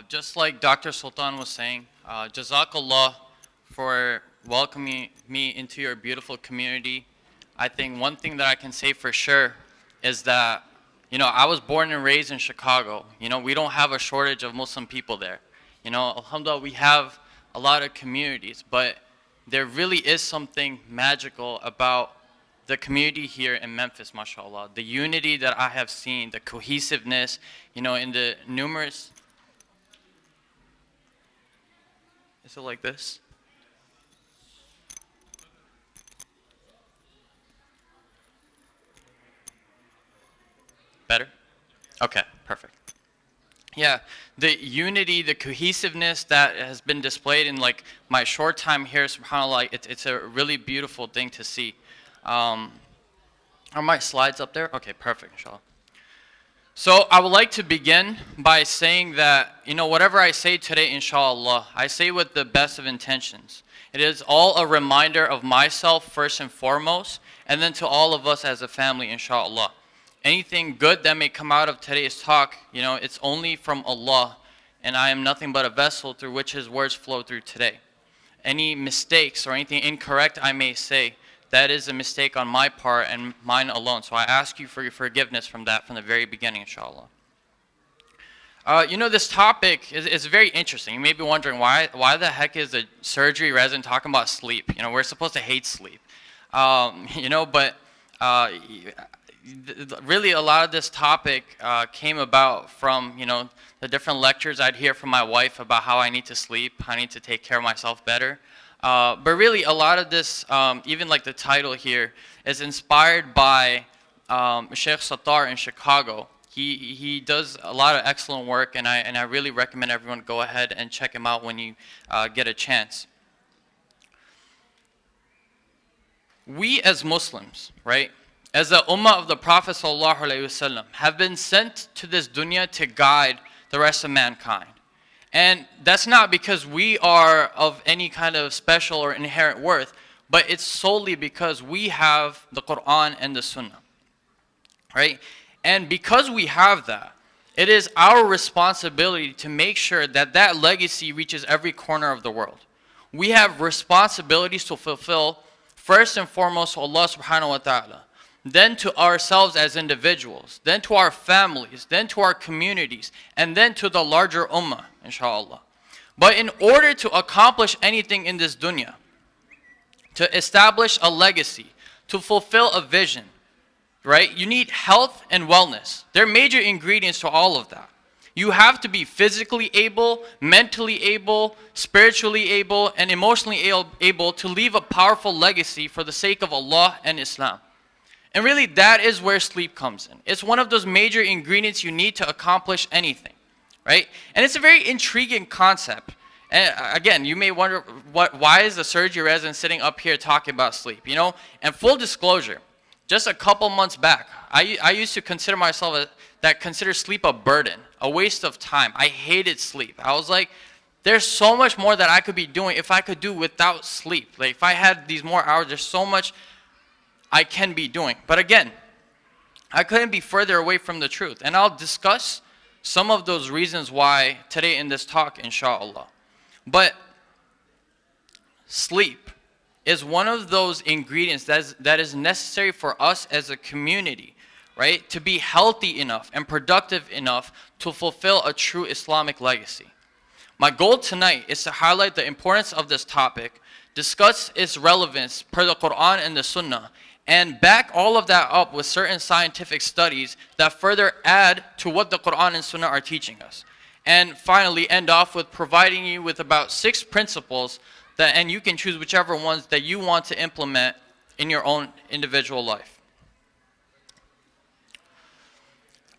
Just like Dr. Sultan was saying, Jazakallah for welcoming me into your beautiful community. I think one thing that I can say for sure is that, I was born and raised in Chicago. We don't have a shortage of Muslim people there. Alhamdulillah, we have a lot of communities, but there really is something magical about the community here in Memphis, mashallah. The unity that I have seen, the cohesiveness, in the numerous. Is it like this? Better? Okay, perfect. Yeah, the unity, the cohesiveness that has been displayed in like my short time here, subhanAllah, it's a really beautiful thing to see. Are my slides up there? Okay, perfect, inshallah. So I would like to begin by saying that, whatever I say today, inshallah, I say with the best of intentions. It is all a reminder of myself first and foremost, and then to all of us as a family, inshallah. Anything good that may come out of today's talk, it's only from Allah, and I am nothing but a vessel through which His words flow through today. Any mistakes or anything incorrect I may say, that is a mistake on my part and mine alone. So I ask you for your forgiveness from that from the very beginning, inshallah. This topic is very interesting. You may be wondering why the heck is a surgery resident talking about sleep? We're supposed to hate sleep. But really a lot of this topic came about from, the different lectures I'd hear from my wife about how I need to sleep, how I need to take care of myself better. But really a lot of this, even like the title here, is inspired by Sheikh Sattar in Chicago. He does a lot of excellent work, and I really recommend everyone go ahead and check him out when you get a chance. We as Muslims, right, as the ummah of the Prophet ﷺ, have been sent to this dunya to guide the rest of mankind. And that's not because we are of any kind of special or inherent worth, but it's solely because we have the Quran and the Sunnah, right? And because we have that, it is our responsibility to make sure that that legacy reaches every corner of the world. We have responsibilities to fulfill, first and foremost, to Allah subhanahu wa ta'ala, then to ourselves as individuals, then to our families, then to our communities, and then to the larger ummah, inshallah. But in order to accomplish anything in this dunya, to establish a legacy, to fulfill a vision, right, you need health and wellness. They're major ingredients to all of that. You have to be physically able, mentally able, spiritually able, and emotionally able to leave a powerful legacy for the sake of Allah and Islam. And really, that is where sleep comes in. It's one of those major ingredients you need to accomplish anything, right? And it's a very intriguing concept. And again, you may wonder, why is the surgery resident sitting up here talking about sleep? And full disclosure, just a couple months back, I used to consider myself consider sleep a burden, a waste of time. I hated sleep. I was like, there's so much more that I could be doing if I could do without sleep. Like if I had these more hours, there's so much I can be doing. But again, I couldn't be further away from the truth. And I'll discuss some of those reasons why today in this talk, inshallah. But sleep is one of those ingredients that is necessary for us as a community, right, to be healthy enough and productive enough to fulfill a true Islamic legacy. My goal tonight is to highlight the importance of this topic, discuss its relevance per the Quran and the Sunnah, and back all of that up with certain scientific studies that further add to what the Quran and Sunnah are teaching us. And finally, end off with providing you with about 6 principles and you can choose whichever ones that you want to implement in your own individual life.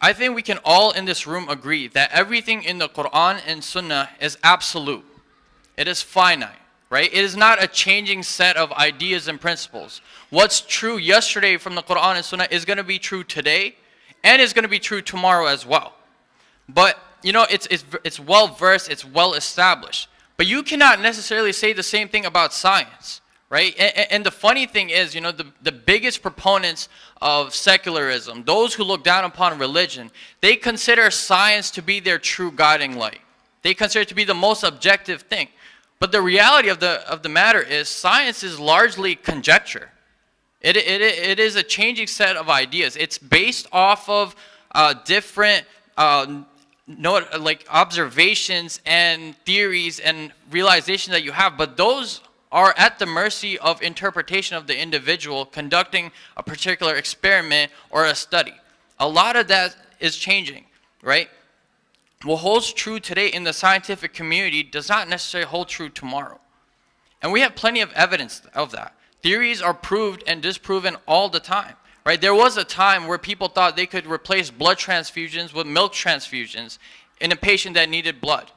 I think we can all in this room agree that everything in the Quran and Sunnah is absolute. It is finite. Right? It is not a changing set of ideas and principles. What's true yesterday from the Quran and Sunnah is going to be true today, and is going to be true tomorrow as well. But it's well versed, it's well established. But you cannot necessarily say the same thing about science, right? And the funny thing is, the biggest proponents of secularism, those who look down upon religion, they consider science to be their true guiding light. They consider it to be the most objective thing. But the reality of the matter is science is largely conjecture. It is a changing set of ideas. It's based off of different observations and theories and realizations that you have, but those are at the mercy of interpretation of the individual conducting a particular experiment or a study. A lot of that is changing, right? What holds true today in the scientific community does not necessarily hold true tomorrow. And we have plenty of evidence of that. Theories are proved and disproven all the time, right? There was a time where people thought they could replace blood transfusions with milk transfusions in a patient that needed blood.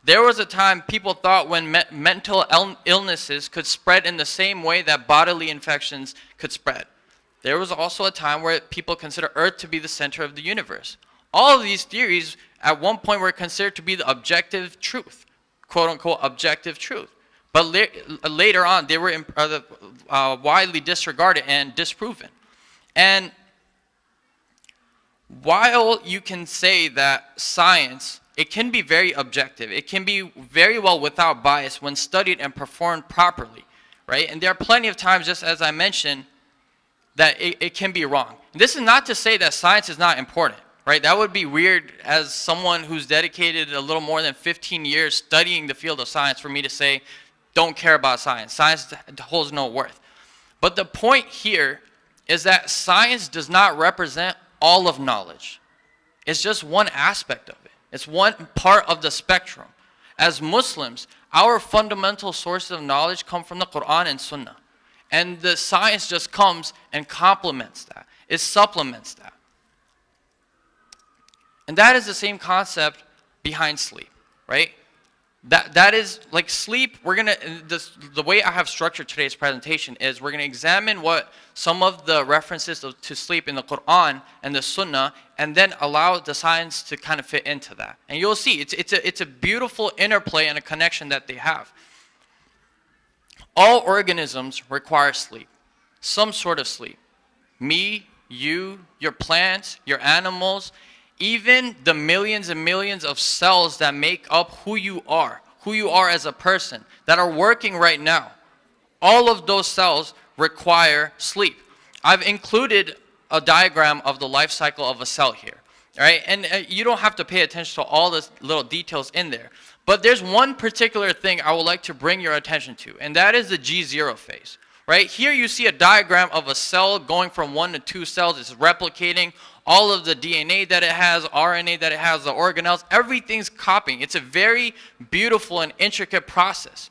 There was a time people thought when mental illnesses could spread in the same way that bodily infections could spread. There was also a time where people considered Earth to be the center of the universe. All of these theories at one point were considered to be the objective truth, quote unquote objective truth. But later on, they were widely disregarded and disproven. And while you can say that science, it can be very objective, it can be very well without bias when studied and performed properly, right? And there are plenty of times, just as I mentioned, that it can be wrong. This is not to say that science is not important. Right, that would be weird as someone who's dedicated a little more than 15 years studying the field of science for me to say, don't care about science. Science holds no worth. But the point here is that science does not represent all of knowledge. It's just one aspect of it. It's one part of the spectrum. As Muslims, our fundamental sources of knowledge come from the Quran and Sunnah. And the science just comes and complements that. It supplements that. And that is the same concept behind sleep, right? That is like sleep. The way I have structured today's presentation is we're gonna examine what some of the references to sleep in the Quran and the Sunnah, and then allow the science to kind of fit into that. And you'll see it's a beautiful interplay and a connection that they have. All organisms require sleep, some sort of sleep. Me, you, your plants, your animals. Even the millions and millions of cells that make up who you are as a person, that are working right now, all of those cells require sleep. I've included a diagram of the life cycle of a cell here, right? And you don't have to pay attention to all the little details in there. But there's one particular thing I would like to bring your attention to, and that is the G0 phase. Right? Here you see a diagram of a cell going from 1 to 2 cells. It's replicating all of the DNA that it has, RNA that it has, the organelles, everything's copying. It's a very beautiful and intricate process.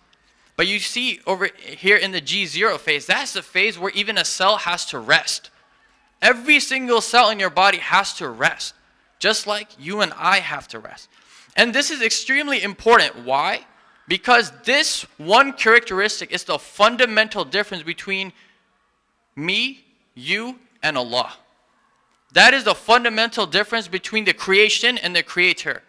But you see over here in the G0 phase, that's the phase where even a cell has to rest. Every single cell in your body has to rest, just like you and I have to rest. And this is extremely important. Why? Because this one characteristic is the fundamental difference between me, you, and Allah. That is the fundamental difference between the creation and the creator.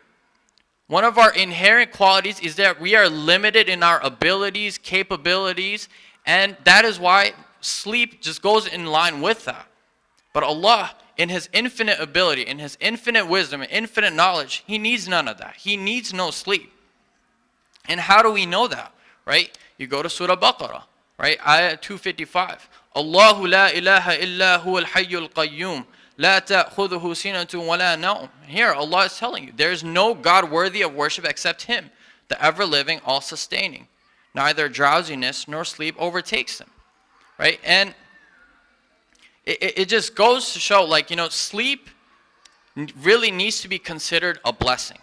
One of our inherent qualities is that we are limited in our abilities, capabilities, and that is why sleep just goes in line with that. But Allah, in His infinite ability, in His infinite wisdom, and infinite knowledge, He needs none of that. He needs no sleep. And how do we know that, right? You go to Surah Baqarah, right? Ayah 255. Allahu la ilaha illa huwa al-hayyul qayyum. La ta'khudhuhu sinatun wa la nawm. Here Allah is telling you, there is no God worthy of worship except Him, the ever-living, all-sustaining. Neither drowsiness nor sleep overtakes Him, right? And it just goes to show, like, sleep really needs to be considered a blessing.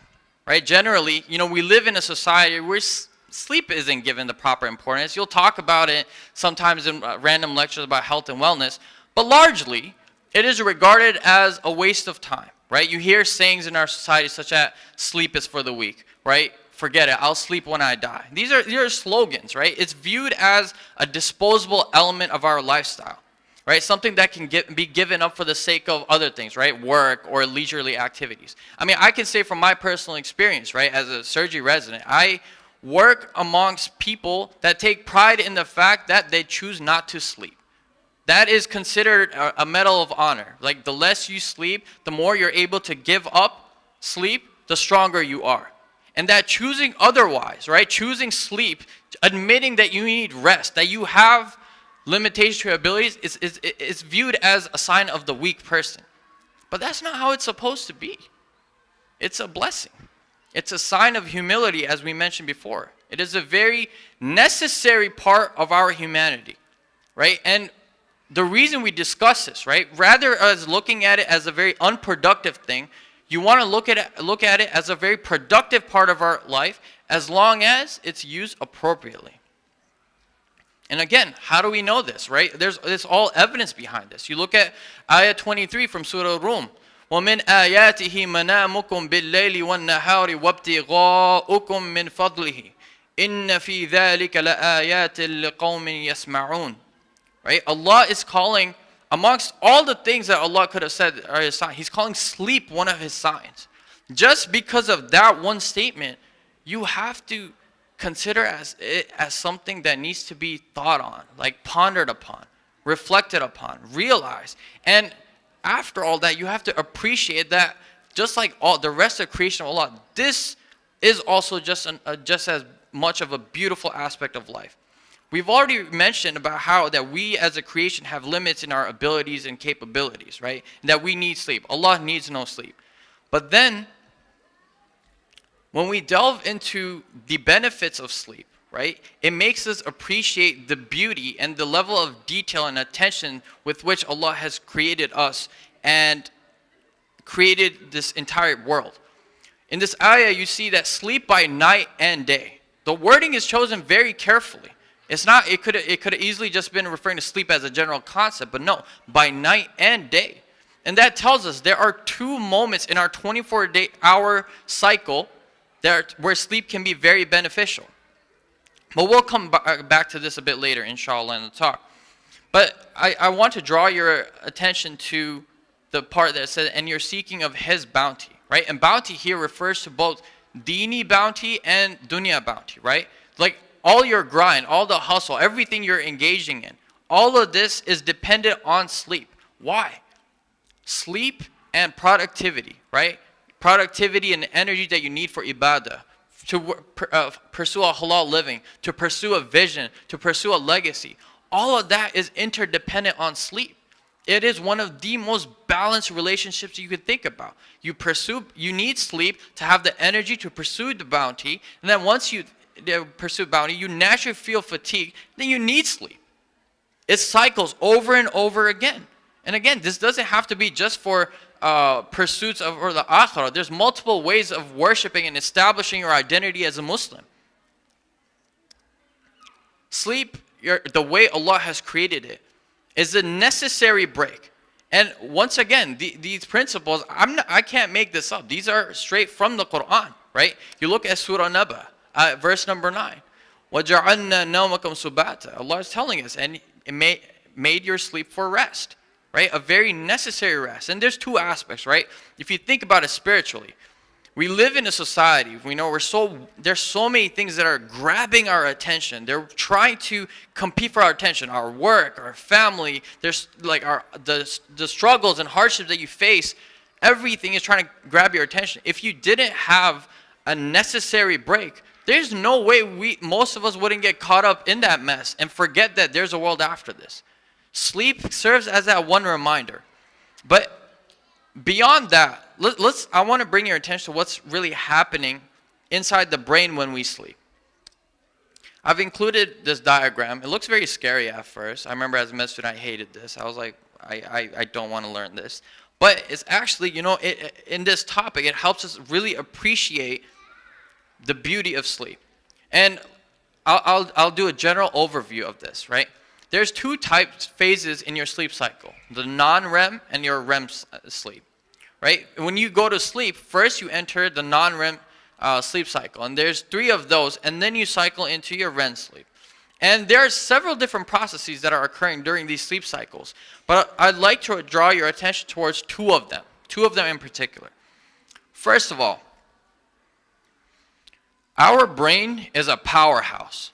Right? Generally, we live in a society where sleep isn't given the proper importance. You'll talk about it sometimes in random lectures about health and wellness, but largely, it is regarded as a waste of time, right? You hear sayings in our society such as, sleep is for the weak, right? Forget it, I'll sleep when I die. These are slogans, right? It's viewed as a disposable element of our lifestyle. Right? Something that can be given up for the sake of other things, right? Work or leisurely activities. I mean, I can say from my personal experience, right? As a surgery resident, I work amongst people that take pride in the fact that they choose not to sleep. That is considered a medal of honor. Like, the less you sleep, the more you're able to give up sleep, the stronger you are. And that choosing otherwise, right? Choosing sleep, admitting that you need rest, that you have limitations to your abilities is viewed as a sign of the weak person. But that's not how it's supposed to be. It's a blessing. It's a sign of humility, as we mentioned before. It is a very necessary part of our humanity, right? And the reason we discuss this, right, rather as looking at it as a very unproductive thing, you want to look at it as a very productive part of our life, as long as it's used appropriately. And again, how do we know this, right? There's all evidence behind this. You look at ayah 23 from Surah Rum. وَمِنْ آيَاتِهِ مَنَامُكُمْ بِاللَّيْلِ وَالنَّهَارِ وَابْتِغَاؤُكُمْ مِنْ فَضْلِهِ إِنَّ فِي ذَلِكَ لَآيَاتٍ لِقَوْمٍ يَسْمَعُونَ. Right? Allah is calling, amongst all the things that Allah could have said are His signs, He's calling sleep one of His signs. Just because of that one statement, you have to consider it as something that needs to be thought on, like pondered upon, reflected upon, realized. And after all that, you have to appreciate that just like all the rest of creation of Allah, this is also just as much of a beautiful aspect of life. We've already mentioned about how that we as a creation have limits in our abilities and capabilities, right? And that we need sleep. Allah needs no sleep. But then, when we delve into the benefits of sleep, right, it makes us appreciate the beauty and the level of detail and attention with which Allah has created us and created this entire world. In this ayah, you see that sleep by night and day. The wording is chosen very carefully. It's not. It could have easily just been referring to sleep as a general concept, but no, by night and day. And that tells us there are two moments in our 24-hour cycle where sleep can be very beneficial. But we'll come back to this a bit later, inshallah, in the talk. But I want to draw your attention to the part that says, and you're seeking of His bounty, right? And bounty here refers to both dini bounty and dunya bounty, right? Like all your grind, all the hustle, everything you're engaging in, all of this is dependent on sleep. Why? Sleep and productivity, right? Productivity and the energy that you need for ibadah, to pursue a halal living, to pursue a vision, to pursue a legacy. All of that is interdependent on sleep. It is one of the most balanced relationships you could think about. You need sleep to have the energy to pursue the bounty, and then once you pursue bounty, you naturally feel fatigued, then you need sleep. It cycles over and over again. And again, this doesn't have to be just for pursuits of or the akhirah. There's multiple ways of worshiping and establishing your identity as a Muslim. Sleep, the way Allah has created it, is a necessary break. And once again, these principles, I can't make this up. These are straight from the Quran, right? You look at Surah Naba, verse number 9. وَجَعَلْنَا نَوْمَكُمْ سُبَاتًا. Allah is telling us, and it made your sleep for rest. Right? A very necessary rest. And there's two aspects, right? If you think about it spiritually, we live in a society, we know there's so many things that are grabbing our attention. They're trying to compete for our attention. Our work, our family, there's like the struggles and hardships that you face. Everything is trying to grab your attention. If you didn't have a necessary break, there's no way most of us wouldn't get caught up in that mess and forget that there's a world after this. Sleep serves as that one reminder. But beyond that, I want to bring your attention to what's really happening inside the brain when we sleep. I've included this diagram. It looks very scary at first. I remember as a med student, I hated this. I was like, I don't want to learn this. But it's actually, in this topic, it helps us really appreciate the beauty of sleep. And I'll do a general overview of this, right? There's two phases in your sleep cycle, the non-REM and your REM sleep, right? When you go to sleep, first you enter the non-REM sleep cycle, and there's 3 of those, and then you cycle into your REM sleep. And there are several different processes that are occurring during these sleep cycles, but I'd like to draw your attention towards 2 of them in particular. First of all, our brain is a powerhouse.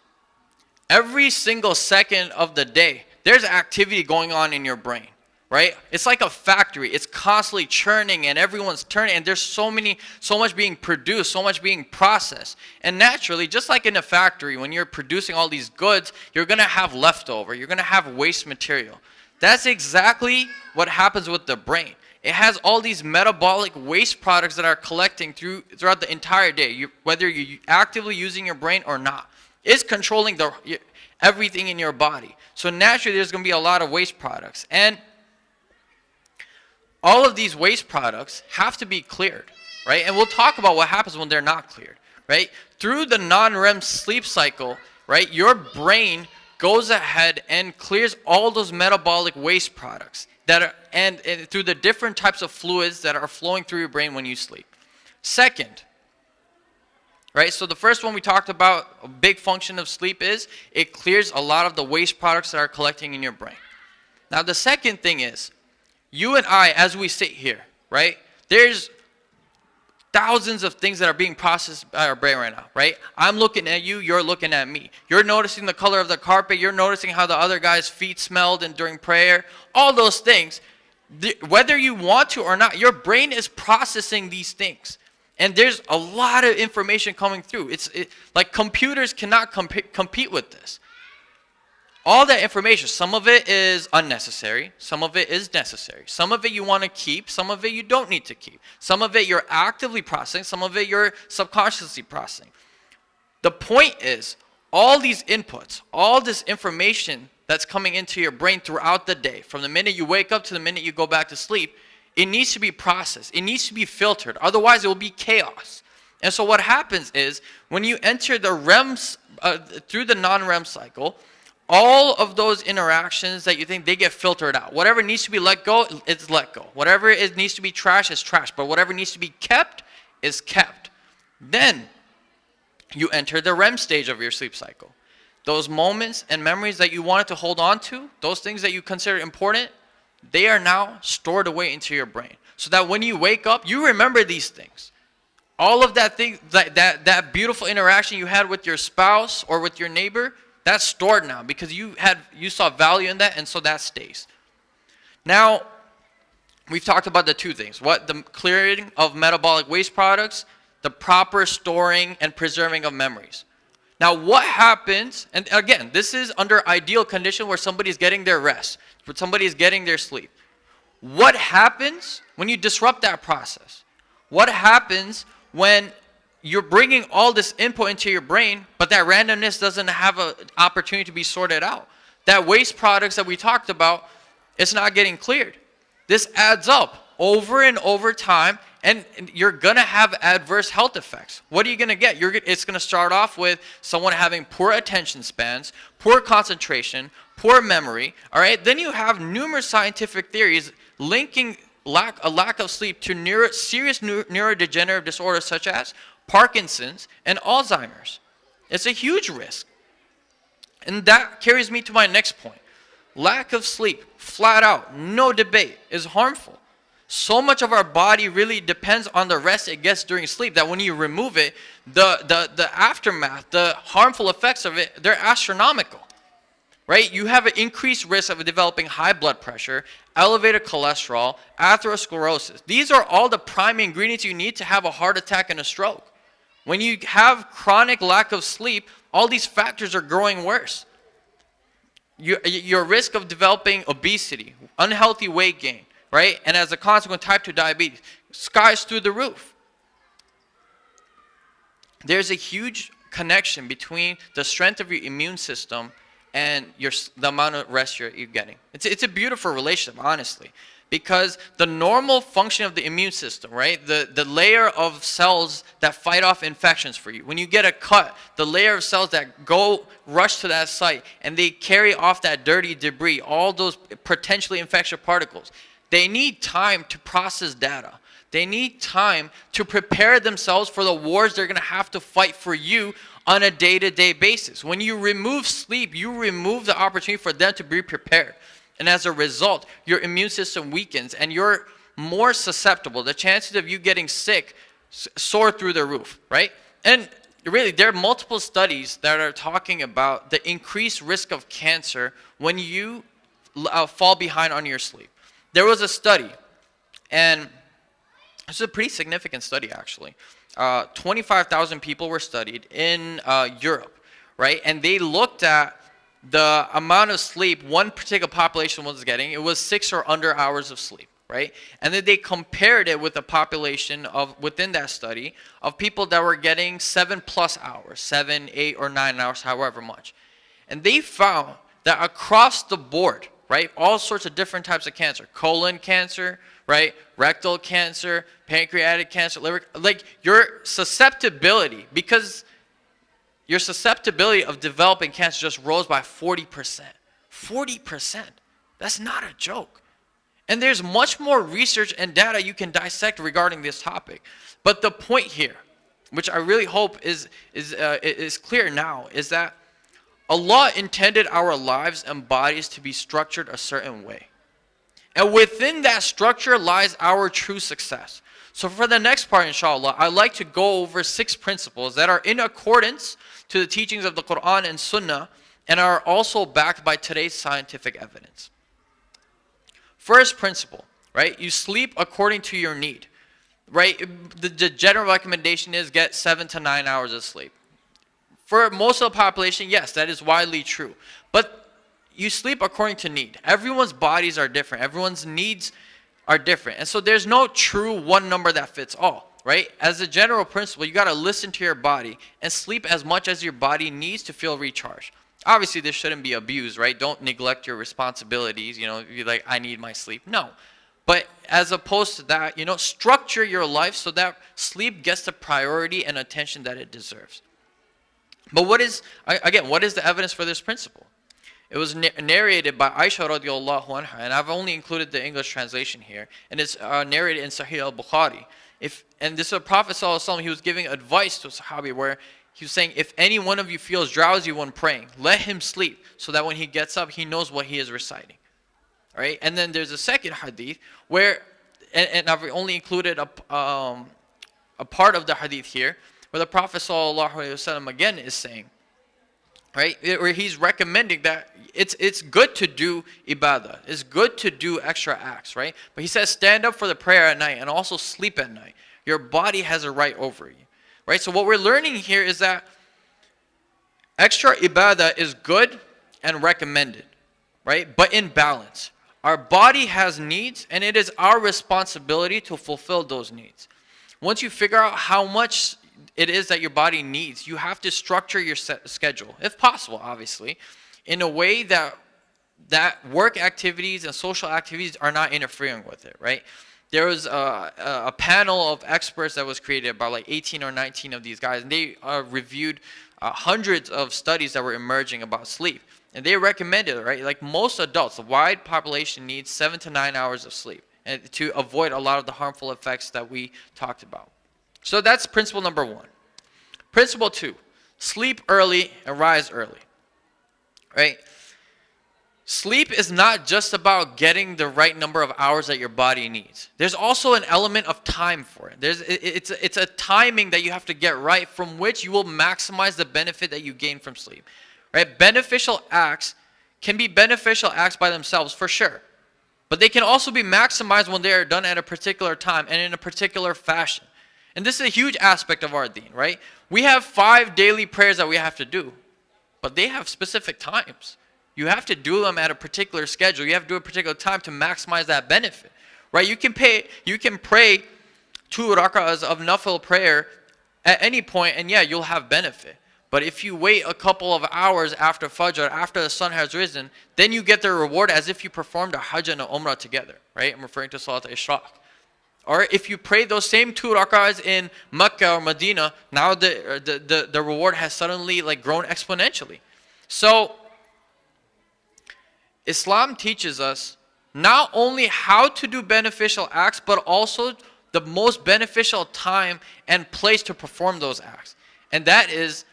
Every single second of the day, there's activity going on in your brain. right? It's like a factory. It's constantly churning and everyone's turning, and there's so much being produced, so much being processed. And naturally, just like in a factory, when you're producing all these goods, you're going to have leftover. You're going to have waste material. That's exactly what happens with the brain. It has all these metabolic waste products that are collecting throughout the entire day, whether you're actively using your brain or not. It's controlling everything in your body. So naturally, there's going to be a lot of waste products. And all of these waste products have to be cleared, right? And we'll talk about what happens when they're not cleared, right? Through the non-REM sleep cycle, right, your brain goes ahead and clears all those metabolic waste products and through the different types of fluids that are flowing through your brain when you sleep. Second, right, so the first one we talked about, a big function of sleep is it clears a lot of the waste products that are collecting in your brain. Now the second thing is, you and I, as we sit here, right, there's thousands of things that are being processed by our brain right now, right? I'm looking at you, you're looking at me. You're noticing the color of the carpet, you're noticing how the other guy's feet smelled and during prayer, all those things. Whether you want to or not, your brain is processing these things. And there's a lot of information coming through. Like computers cannot compete with this. All that information, some of it is unnecessary, some of it is necessary. Some of it you want to keep, some of it you don't need to keep. Some of it you're actively processing, some of it you're subconsciously processing. The point is, all these inputs, all this information that's coming into your brain throughout the day, from the minute you wake up to the minute you go back to sleep, it needs to be processed. It needs to be filtered. Otherwise, it will be chaos. And so what happens is, when you enter the REMs, through the non-REM cycle, all of those interactions that you think, they get filtered out. Whatever needs to be let go, it's let go. Whatever needs to be trashed is trashed. But whatever needs to be kept is kept. Then you enter the REM stage of your sleep cycle. Those moments and memories that you wanted to hold on to, those things that you consider important, they are now stored away into your brain. So that when you wake up, you remember these things. All of that thing, that beautiful interaction you had with your spouse or with your neighbor, that's stored now because you saw value in that, and so that stays. Now, we've talked about the two things. The clearing of metabolic waste products, the proper storing and preserving of memories. Now, what happens, and again, this is under ideal condition where somebody's getting their rest, where somebody's getting their sleep. What happens when you disrupt that process? What happens when you're bringing all this input into your brain, but that randomness doesn't have an opportunity to be sorted out? That waste products that we talked about, it's not getting cleared. This adds up over and over time, and you're going to have adverse health effects. What are you going to get? It's going to start off with someone having poor attention spans, poor concentration, poor memory, all right? Then you have numerous scientific theories linking a lack of sleep to serious neurodegenerative disorders such as Parkinson's and Alzheimer's. It's a huge risk. And that carries me to my next point. Lack of sleep, flat out, no debate, is harmful. So much of our body really depends on the rest it gets during sleep that when you remove it, the aftermath, the harmful effects of it, they're astronomical. Right? You have an increased risk of developing high blood pressure, elevated cholesterol, atherosclerosis. These are all the prime ingredients you need to have a heart attack and a stroke. When you have chronic lack of sleep, all these factors are growing worse. Your risk of developing obesity, unhealthy weight gain, right? And as a consequence, type 2 diabetes, sky's through the roof. There's a huge connection between the strength of your immune system and the amount of rest you're getting. It's a beautiful relationship, honestly, because the normal function of the immune system, right, the layer of cells that fight off infections for you, when you get a cut, the layer of cells that rush to that site and they carry off that dirty debris, all those potentially infectious particles, they need time to process data. They need time to prepare themselves for the wars they're going to have to fight for you on a day-to-day basis. When you remove sleep, you remove the opportunity for them to be prepared. And as a result, your immune system weakens and you're more susceptible. The chances of you getting sick soar through the roof, right? And really, there are multiple studies that are talking about the increased risk of cancer when you fall behind on your sleep. there was a study, and this is a pretty significant study actually. 25,000 people were studied in Europe, right? And they looked at the amount of sleep one particular population was getting. It was 6 or under hours of sleep, right? And then they compared it with the population of within that study of people that were getting 7+ hours, 7, 8, or 9 hours, however much. And they found that across the board, right, all sorts of different types of cancer, colon cancer, right, rectal cancer, pancreatic cancer, liver, like your susceptibility, because your susceptibility of developing cancer just rose by 40%. 40%. That's not a joke. And there's much more research and data you can dissect regarding this topic. But the point here, which I really hope is clear now, is that Allah intended our lives and bodies to be structured a certain way. And within that structure lies our true success. So for the next part, inshallah, I'd like to go over 6 principles that are in accordance to the teachings of the Quran and Sunnah and are also backed by today's scientific evidence. First principle, right? You sleep according to your need, right? The general recommendation is get 7 to 9 hours of sleep. For most of the population, yes, that is widely true. But you sleep according to need. Everyone's bodies are different. Everyone's needs are different. And so there's no true one number that fits all, right? As a general principle, you got to listen to your body and sleep as much as your body needs to feel recharged. Obviously, this shouldn't be abused, right? Don't neglect your responsibilities. You know, you're like, I need my sleep. No. But as opposed to that, you know, structure your life so that sleep gets the priority and attention that it deserves. But what is the evidence for this principle? It was narrated by Aisha radiallahu anha, and I've only included the English translation here, and it's narrated in Sahih al-Bukhari. And this is a Prophet sallallahu alaihi wasallam, he was giving advice to a Sahabi where he was saying, if any one of you feels drowsy when praying, let him sleep so that when he gets up, he knows what he is reciting. All right? And then there's a second hadith where, and I've only included a part of the hadith here, where the Prophet ﷺ again is saying, right, where he's recommending that it's good to do ibadah, it's good to do extra acts, right? But he says stand up for the prayer at night and also sleep at night. Your body has a right over you, right? So what we're learning here is that extra ibadah is good and recommended, right? But in balance. Our body has needs, and it is our responsibility to fulfill those needs. Once you figure out how much it is that your body needs, you have to structure your schedule, if possible, obviously, in a way that work activities and social activities are not interfering with it, right? There was a panel of experts that was created by like 18 or 19 of these guys, and they reviewed hundreds of studies that were emerging about sleep. And they recommended, right, like most adults, the wide population needs 7 to 9 hours of sleep and to avoid a lot of the harmful effects that we talked about. So that's principle number 1. Principle 2, sleep early and rise early, right? Sleep is not just about getting the right number of hours that your body needs. There's also an element of time for it. It's a timing that you have to get right from which you will maximize the benefit that you gain from sleep, right? Beneficial acts can be beneficial acts by themselves for sure, but they can also be maximized when they are done at a particular time and in a particular fashion. And this is a huge aspect of our deen, right? We have 5 daily prayers that we have to do, but they have specific times. You have to do them at a particular schedule. You have to do a particular time to maximize that benefit, right? You can pray 2 rak'ahs of nafil prayer at any point, and yeah, you'll have benefit. But if you wait a couple of hours after Fajr, after the sun has risen, then you get the reward as if you performed a Hajj and a Umrah together, right? I'm referring to Salat al-Ishraq. Or if you pray those same 2 rak'ahs in Mecca or Medina, now the reward has suddenly like grown exponentially. So Islam teaches us not only how to do beneficial acts, but also the most beneficial time and place to perform those acts. And that is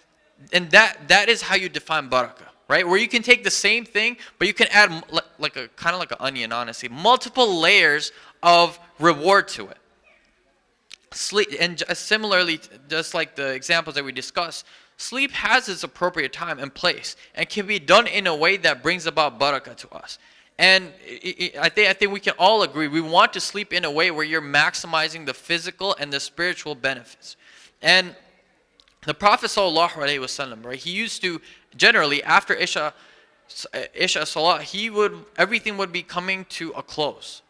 how you define barakah, right? Where you can take the same thing, but you can add like an onion, honestly, multiple layers of reward to it. Sleep, and similarly, just like the examples that we discussed, sleep has its appropriate time and place and can be done in a way that brings about barakah to us. And I think we can all agree we want to sleep in a way where you're maximizing the physical and the spiritual benefits. And the Prophet ﷺ, right, he used to generally after Isha Salah, everything would be coming to a close.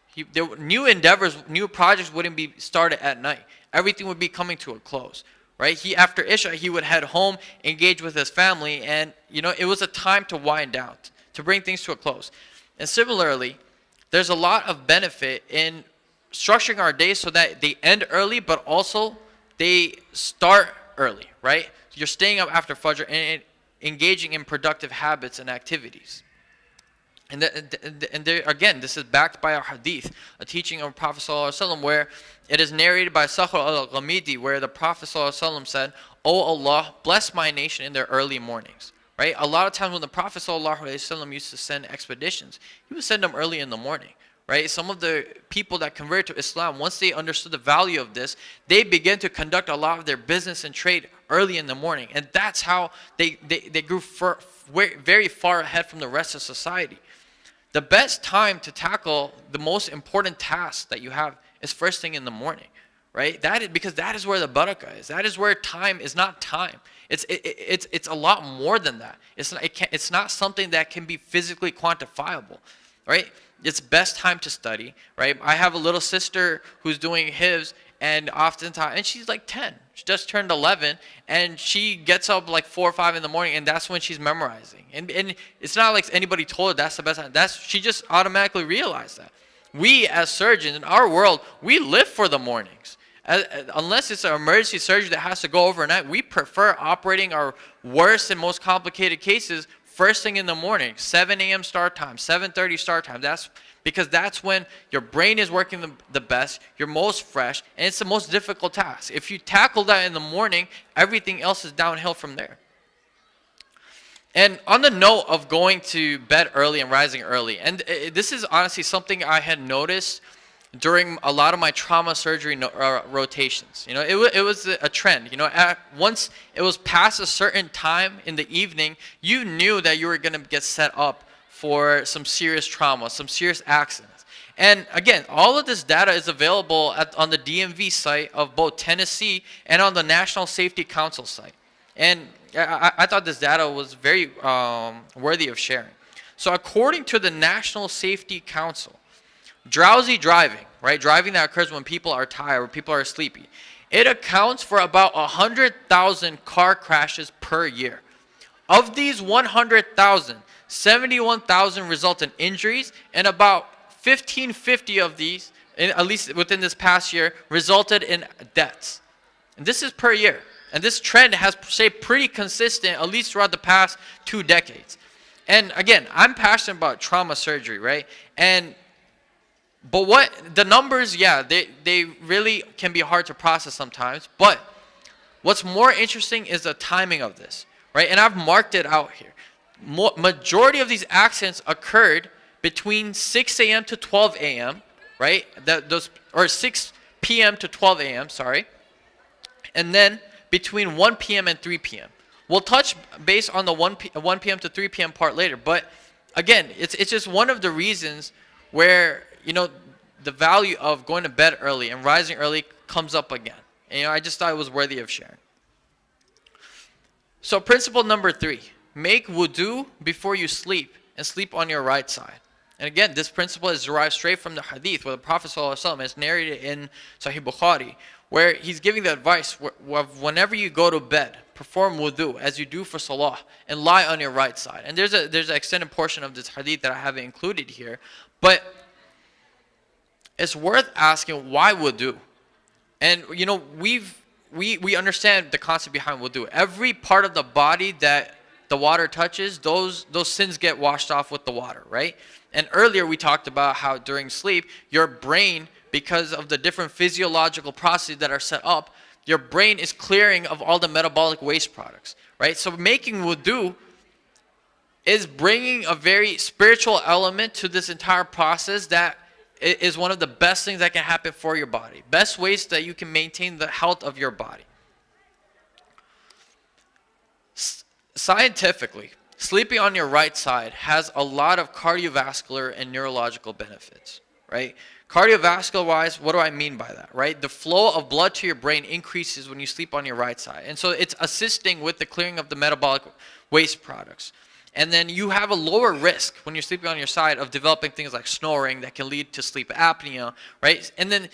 New endeavors, new projects wouldn't be started at night. Everything would be coming to a close, right? After Isha, he would head home, engage with his family, and it was a time to wind down, to bring things to a close. And similarly, there's a lot of benefit in structuring our days so that they end early, but also they start early, right? You're staying up after Fajr and engaging in productive habits and activities. And there, again, this is backed by a hadith, a teaching of Prophet ﷺ, where it is narrated by Sakhr al-Ghamidi, where the Prophet ﷺ said, "O Allah, bless my nation in their early mornings." Right? A lot of times when the Prophet ﷺ used to send expeditions, he would send them early in the morning. Right? Some of the people that converted to Islam, once they understood the value of this, they began to conduct a lot of their business and trade early in the morning. And that's how they grew very far ahead from the rest of society. The best time to tackle the most important task that you have is first thing in the morning. Right? Because that is where the barakah is. That is where time is not time. It's a lot more than that. It's not something that can be physically quantifiable, right? It's best time to study, right? I have a little sister who's doing hifz, and oftentimes, and she's like 10. She just turned 11, and she gets up like 4 or 5 in the morning, and that's when she's memorizing. And it's not like anybody told her that's the best time. She just automatically realized that. We as surgeons in our world, we live for the mornings. Unless it's an emergency surgery that has to go overnight, we prefer operating our worst and most complicated cases first thing in the morning, 7 a.m. start time, 7:30 start time. That's when your brain is working the best, you're most fresh, and it's the most difficult task. If you tackle that in the morning, everything else is downhill from there. And on the note of going to bed early and rising early, and this is honestly something I had noticed during a lot of my trauma surgery rotations. It was a trend. Once it was past a certain time in the evening, you knew that you were going to get set up for some serious trauma, some serious accidents. And again, all of this data is available on the DMV site of both Tennessee and on the National Safety Council site. And I thought this data was very worthy of sharing. So according to the National Safety Council, drowsy driving, right? Driving that occurs when people are tired or people are sleepy. It accounts for about 100,000 car crashes per year. Of these 100,000, 71,000 result in injuries, and about 1,550 of these, at least within this past year, resulted in deaths. And this is per year. And this trend has stayed pretty consistent, at least throughout the past 2 decades. And again, I'm passionate about trauma surgery, right? But what the numbers, they really can be hard to process sometimes. But what's more interesting is the timing of this, right? And I've marked it out here. Majority of these accidents occurred between 6 a.m. to 12 a.m., right? Or 6 p.m. to 12 a.m., sorry. And then between 1 p.m. and 3 p.m. We'll touch base on the 1 p.m. to 3 p.m. part later. But again, it's just one of the reasons where the value of going to bed early and rising early comes up again. And I just thought it was worthy of sharing. So principle number 3, make wudu before you sleep and sleep on your right side. And again, this principle is derived straight from the hadith where the Prophet ﷺ is narrated in Sahih Bukhari, where he's giving the advice of whenever you go to bed, perform wudu as you do for salah and lie on your right side. And there's an extended portion of this hadith that I haven't included here, but it's worth asking why wudu. And we understand the concept behind wudu. Every part of the body that the water touches, those sins get washed off with the water, right? And earlier we talked about how during sleep, your brain, because of the different physiological processes that are set up, your brain is clearing of all the metabolic waste products, right? So making wudu is bringing a very spiritual element to this entire process that is one of the best things that can happen for your body. Best ways that you can maintain the health of your body. Scientifically, sleeping on your right side has a lot of cardiovascular and neurological benefits, right? Cardiovascular wise, what do I mean by that, right? The flow of blood to your brain increases when you sleep on your right side. And so it's assisting with the clearing of the metabolic waste products. And then you have a lower risk when you're sleeping on your side of developing things like snoring that can lead to sleep apnea, right? And then,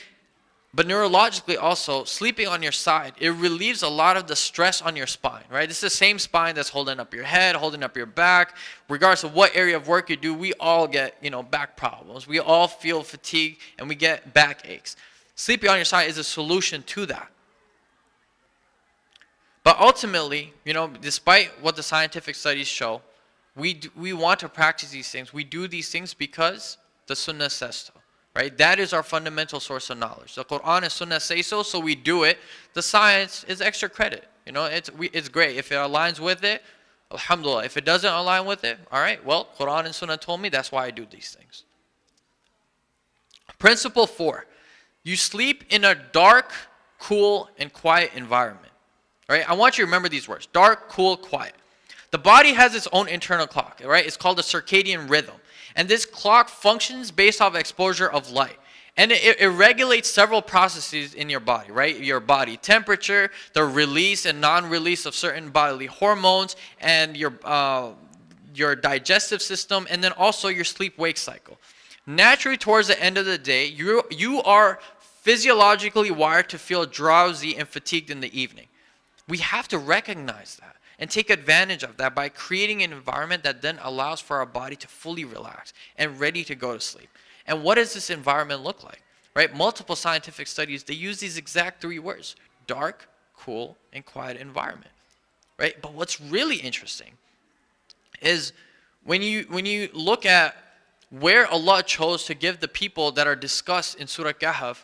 but neurologically also, sleeping on your side, it relieves a lot of the stress on your spine, right? This is the same spine that's holding up your head, holding up your back. Regardless of what area of work you do, we all get, back problems. We all feel fatigue and we get back aches. Sleeping on your side is a solution to that. But ultimately, despite what the scientific studies show, we want to practice these things. We do these things because the Sunnah says so. Right? That is our fundamental source of knowledge. The Quran and Sunnah say so, so we do it. The science is extra credit. It's great. If it aligns with it, alhamdulillah. If it doesn't align with it, all right, well, Quran and Sunnah told me, that's why I do these things. Principle 4. You sleep in a dark, cool, and quiet environment. Right? I want you to remember these words. Dark, cool, quiet. The body has its own internal clock, right? It's called the circadian rhythm. And this clock functions based off exposure of light. And it regulates several processes in your body, right? Your body temperature, the release and non-release of certain bodily hormones, and your digestive system, and then also your sleep-wake cycle. Naturally, towards the end of the day, you are physiologically wired to feel drowsy and fatigued in the evening. We have to recognize that and take advantage of that by creating an environment that then allows for our body to fully relax and ready to go to sleep. And what does this environment look like? Right? Multiple scientific studies, they use these exact 3 words: dark, cool, and quiet environment. Right? But what's really interesting is when you look at where Allah chose to give the people that are discussed in Surah Kahf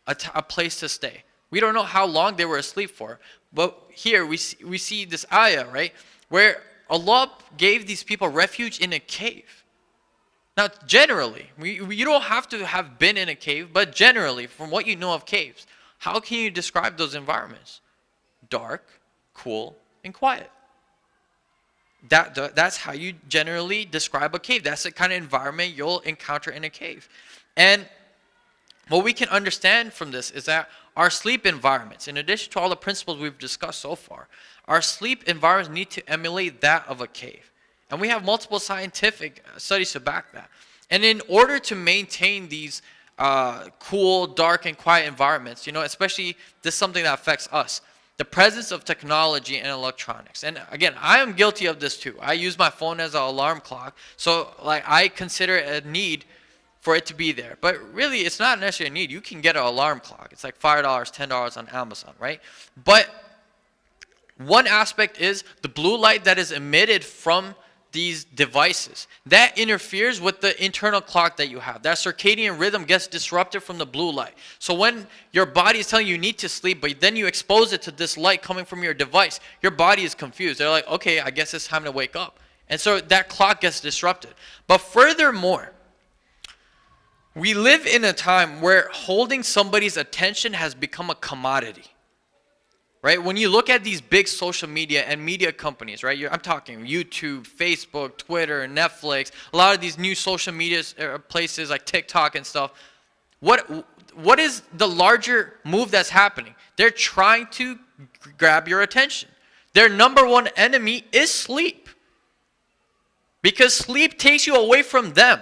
a place to stay. We don't know how long they were asleep for. But here we see this ayah, right, where Allah gave these people refuge in a cave. Now, generally, you don't have to have been in a cave, but generally, from what you know of caves, how can you describe those environments? Dark, cool, and quiet. That's how you generally describe a cave. That's the kind of environment you'll encounter in a cave. And what we can understand from this is that our sleep environments, in addition to all the principles we've discussed so far, our sleep environments need to emulate that of a cave. And we have multiple scientific studies to back that. And in order to maintain these cool, dark, and quiet environments, especially this is something that affects us, the presence of technology and electronics. And again, I am guilty of this too. I use my phone as an alarm clock. So I consider it a need for it to be there. But really, it's not necessarily a need. You can get an alarm clock. It's like $5, $10 on Amazon, right? But one aspect is the blue light that is emitted from these devices. That interferes with the internal clock that you have. That circadian rhythm gets disrupted from the blue light. So when your body is telling you need to sleep, but then you expose it to this light coming from your device, your body is confused. They're like, okay, I guess it's time to wake up. And so that clock gets disrupted. But furthermore, we live in a time where holding somebody's attention has become a commodity, right? When you look at these big social media and media companies, right? I'm talking YouTube, Facebook, Twitter, Netflix, a lot of these new social media places like TikTok and stuff. What is the larger move that's happening? They're trying to grab your attention. Their number one enemy is sleep, because sleep takes you away from them.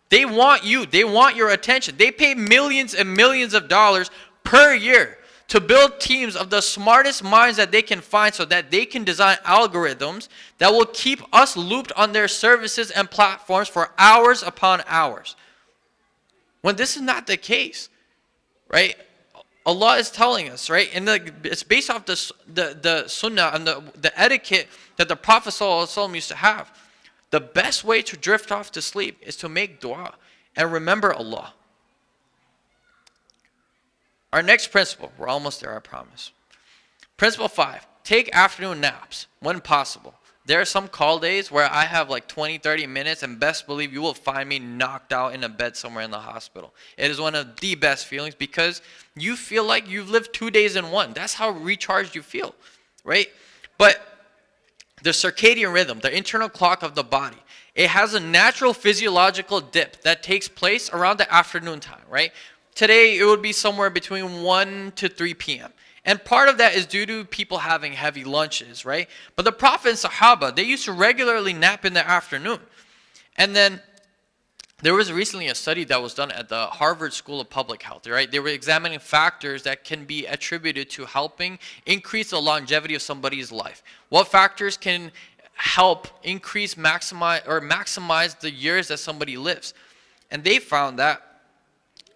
They want you. They want your attention. They pay millions and millions of dollars per year to build teams of the smartest minds that they can find so that they can design algorithms that will keep us looped on their services and platforms for hours upon hours. When this is not the case, right? Allah is telling us, right? And it's based off the Sunnah and the etiquette that the Prophet ﷺ used to have. The best way to drift off to sleep is to make dua and remember Allah. Our next principle, we're almost there, I promise. Principle 5, take afternoon naps when possible. There are some call days where I have like 20, 30 minutes, and best believe you will find me knocked out in a bed somewhere in the hospital. It is one of the best feelings because you feel like you've lived 2 days in one. That's how recharged you feel, right? But the circadian rhythm, the internal clock of the body, it has a natural physiological dip that takes place around the afternoon time, right? Today, it would be somewhere between 1 to 3 p.m. And part of that is due to people having heavy lunches, right? But the Prophet and Sahaba, they used to regularly nap in the afternoon. And then there was recently a study that was done at the Harvard School of Public Health, right? They were examining factors that can be attributed to helping increase the longevity of somebody's life. What factors can help maximize the years that somebody lives? And they found that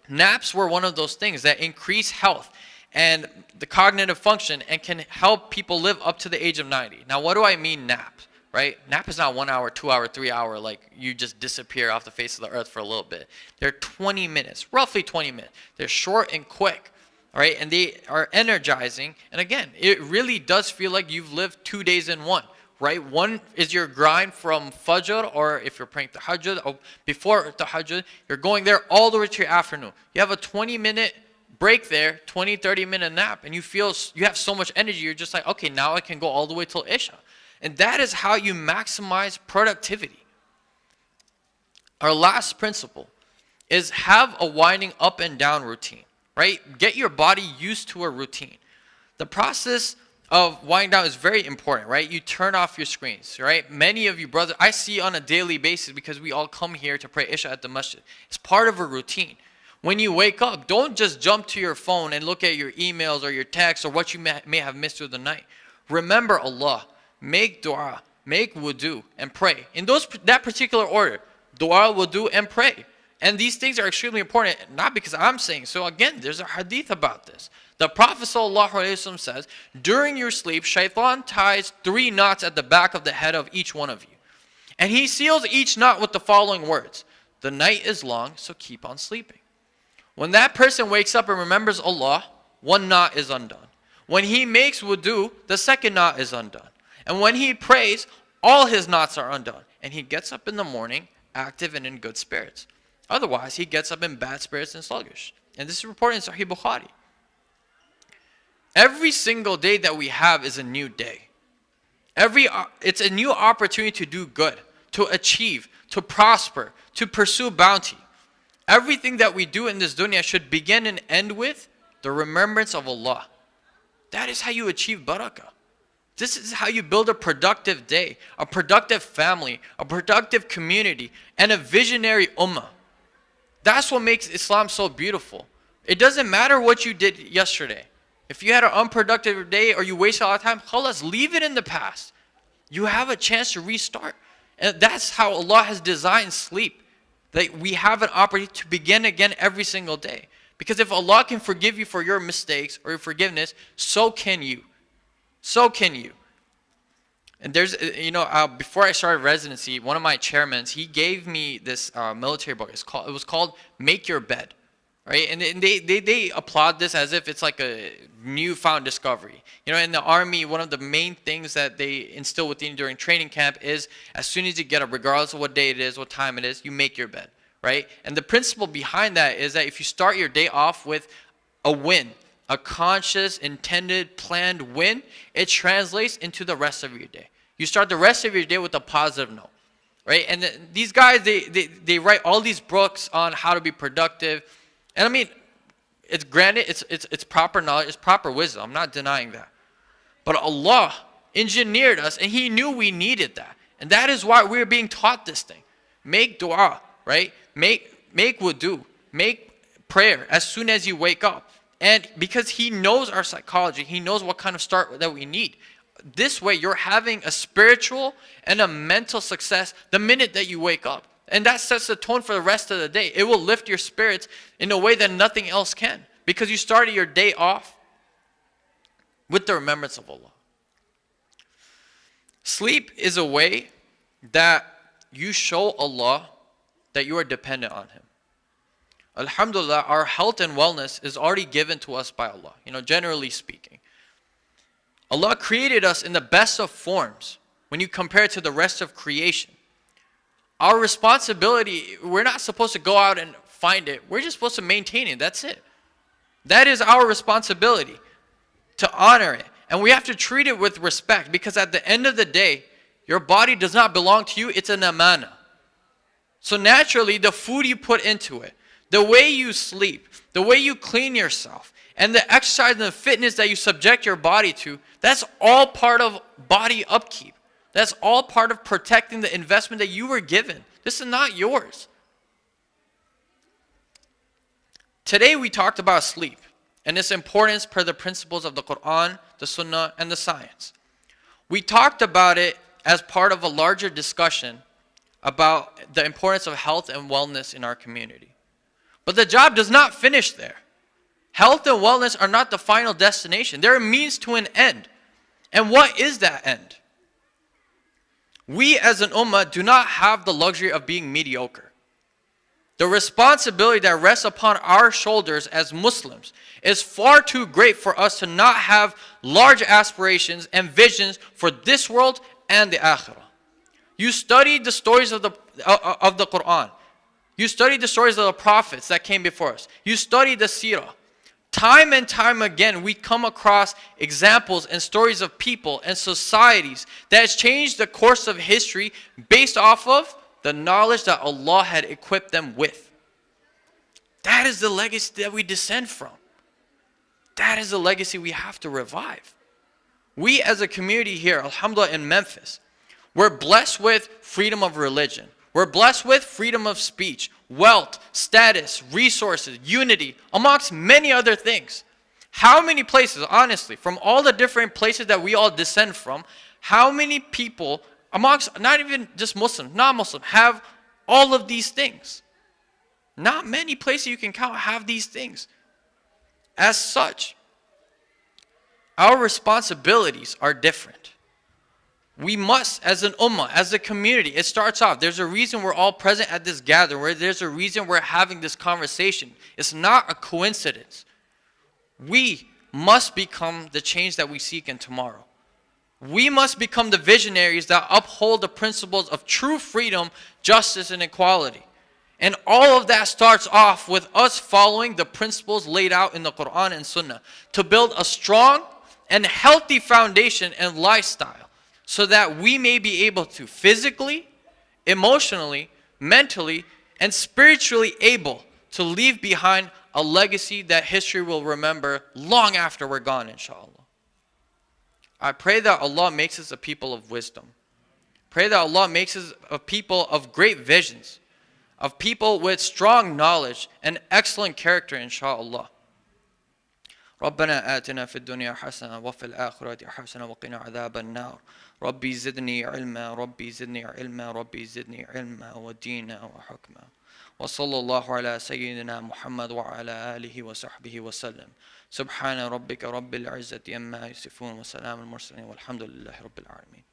naps were one of those things that increase health and the cognitive function and can help people live up to the age of 90. Now, what do I mean nap? Right? Nap is not 1 hour, 2 hour, 3 hour, like you just disappear off the face of the earth for a little bit. They're 20 minutes, roughly 20 minutes. They're short and quick, right? And they are energizing. And again, it really does feel like you've lived 2 days in one, right? One is your grind from Fajr, or if you're praying Tahajjud, or before Tahajjud, you're going there all the way to your afternoon. You have a 20-minute break there, 20, 30-minute nap, and you have so much energy, you're just like, okay, now I can go all the way till Isha. And that is how you maximize productivity. Our last principle is have a winding up and down routine, right? Get your body used to a routine. The process of winding down is very important, right? You turn off your screens, right? Many of you brothers, I see on a daily basis because we all come here to pray Isha at the masjid. It's part of a routine. When you wake up, don't just jump to your phone and look at your emails or your texts or what you may have missed through the night. Remember Allah. Make dua, make wudu, and pray. In that particular order, dua, wudu, and pray. And these things are extremely important, not because I'm saying so. Again, there's a hadith about this. The Prophet ﷺ says, during your sleep, shaitan ties 3 knots at the back of the head of each one of you. And he seals each knot with the following words: the night is long, so keep on sleeping. When that person wakes up and remembers Allah, 1 knot is undone. When he makes wudu, the 2nd knot is undone. And when he prays, all his knots are undone. And he gets up in the morning active and in good spirits. Otherwise, he gets up in bad spirits and sluggish. And this is reported in Sahih Bukhari. Every single day that we have is a new day. It's a new opportunity to do good, to achieve, to prosper, to pursue bounty. Everything that we do in this dunya should begin and end with the remembrance of Allah. That is how you achieve barakah. This is how you build a productive day, a productive family, a productive community, and a visionary ummah. That's what makes Islam so beautiful. It doesn't matter what you did yesterday. If you had an unproductive day or you wasted a lot of time, khalas, leave it in the past. You have a chance to restart. And that's how Allah has designed sleep. That we have an opportunity to begin again every single day. Because if Allah can forgive you for your mistakes or your forgiveness, so can you. So can you. And there's, before I started residency, one of my chairmen, he gave me this military book. It was called Make Your Bed, right? And they applaud this as if it's like a newfound discovery. In the army, one of the main things that they instill within you during training camp is as soon as you get up, regardless of what day it is, what time it is, you make your bed, right? And the principle behind that is that if you start your day off with a win, a conscious, intended, planned win, it translates into the rest of your day. You start the rest of your day with a positive note, right? And these guys, they write all these books on how to be productive. And I mean, it's granted, it's proper knowledge, it's proper wisdom. I'm not denying that. But Allah engineered us, and He knew we needed that. And that is why we're being taught this thing. Make dua, right? Make wudu. Make prayer as soon as you wake up. And because He knows our psychology, He knows what kind of start that we need. This way, you're having a spiritual and a mental success the minute that you wake up. And that sets the tone for the rest of the day. It will lift your spirits in a way that nothing else can. Because you started your day off with the remembrance of Allah. Sleep is a way that you show Allah that you are dependent on Him. Alhamdulillah, our health and wellness is already given to us by Allah, generally speaking. Allah created us in the best of forms when you compare it to the rest of creation. Our responsibility, we're not supposed to go out and find it. We're just supposed to maintain it. That's it. That is our responsibility, to honor it. And we have to treat it with respect, because at the end of the day, Your body does not belong to you, it's an amana. So naturally, the food you put into it, the way you sleep, the way you clean yourself, and the exercise and the fitness that you subject your body to, that's all part of body upkeep. That's all part of protecting the investment that you were given. This is not yours. Today we talked about sleep and its importance per the principles of the Quran, the Sunnah, and the science. We talked about it as part of a larger discussion about the importance of health and wellness in our community. But the job does not finish there. Health and wellness are not the final destination. They're a means to an end. And what is that end? We as an ummah do not have the luxury of being mediocre. The responsibility that rests upon our shoulders as Muslims is far too great for us to not have large aspirations and visions for this world and the akhirah. You study the stories of the Quran. You study the stories of the prophets that came before us. You study the seerah. Time and time again, we come across examples and stories of people and societies that has changed the course of history based off of the knowledge that Allah had equipped them with. That is the legacy that we descend from. That is the legacy we have to revive. We as a community here, alhamdulillah, in Memphis, we're blessed with freedom of religion. We're blessed with freedom of speech, wealth, status, resources, unity, amongst many other things. How many places, honestly, from all the different places that we all descend from, how many people amongst, not even just Muslims, non-Muslims, have all of these things? Not many places you can count have these things. As such, our responsibilities are different. We must, as an ummah, as a community, it starts off, there's a reason we're all present at this gathering, where there's a reason we're having this conversation. It's not a coincidence. We must become the change that we seek in tomorrow. We must become the visionaries that uphold the principles of true freedom, justice, and equality. And all of that starts off with us following the principles laid out in the Quran and Sunnah to build a strong and healthy foundation and lifestyle, so that we may be able to physically, emotionally, mentally, and spiritually able to leave behind a legacy that history will remember long after we're gone, inshallah. I pray that Allah makes us a people of wisdom. Pray that Allah makes us a people of great visions, of people with strong knowledge and excellent character, inshallah. ربنا آتنا في الدنيا حسنة وفي الآخرة حسنة وقنا عذاب النار ربي زدني علما ربي زدني علما ربي زدني علما ودينا وحكما وصلى الله على سيدنا محمد وعلى آله وصحبه وسلم سبحان ربك رب العزة عما يصفون وسلام المرسلين والحمد لله رب العالمين.